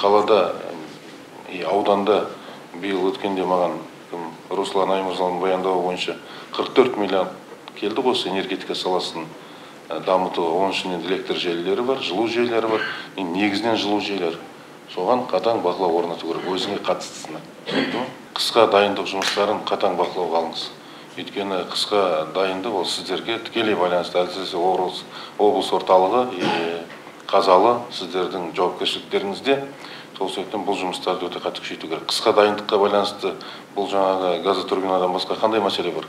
қалада, ауданда биыл өткенде маған Руслан Аймырзаның баяндауы бойынша 44 миллион келді осы энергетика саласын дамытуға. Оның ішінде электр желілері бар, жылу желілері бар. Негізінен жылу желілері. Соған қатаң бақылау орнату керек, өзіңе қатыстысына. Қысқа дайындық жұмыстарын қатаң бақылауға алыңыз. Өйткені қысқа дайындық ол сіздерге тікелей байланысты. Әсіресе облыс орталығы қазалы сіздердің жауапкершіліктеріңізде. Сол себептен бұл жұмыстарды өте қатты күшейту керек. Қысқа дайындыққа байланысты бұл жаңағы газотурбинадан басқа қандай мәселе бар?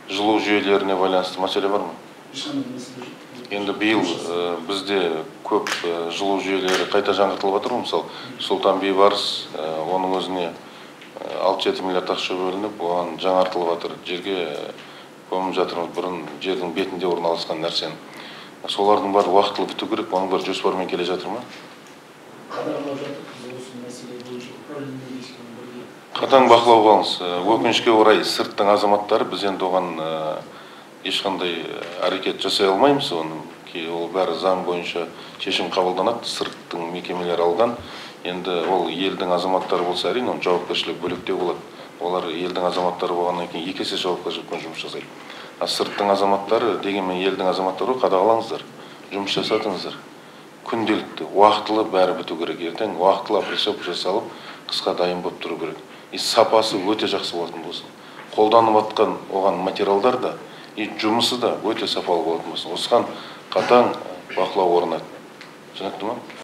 Жылу жүйелеріне байланысты мәселе бар ма? Енді биыл бізде көп жылу жүйелері қайта жаңғыртылып жатыр. Мысалы, Сұлтан Бейбарыс, оның өзіне 6-7 миллиард ақша бөлініп, оған жаңартылып жатыр. Жерге көміп жатырмыз, бұрын жердің бетінде орналасқан нәрсені. Солардың бәрі уақытылы біту керек, оның бәрі жоспармен келе жатыр ма? Қатаң бақылауға алыңыз. Өкінішке орай сырттың азаматтары біз енді оған ешқандай әрекет жасай алмаймыз. Ол бәрі заң бойынша шешім қабылданады, сырттың мекемелері алған. Енді ол елдің азаматтары болса, әрине, оның жауапкершілігі бөлектеу болады. Олар елдің азаматтары болғаннан кейін екі есе жауапкершілікпен жұмыс жасайды. Сырттың азаматтары дегенмен елдің азаматтары қадағалаңыздар, жұмыс жасатыңыздар. Күнделікті, уақытылы бәрі біту керек. Ертең уақытылы апресоп жасалып, қысқа дайын болып тұру керек. Сапасы өте жақсы болатын болсын. Қолданып жатқан оған материалдар да, жұмысы да өте сапалы болатын болсын. Осыған қатаң бақылау орнатады. Түсінікті ме?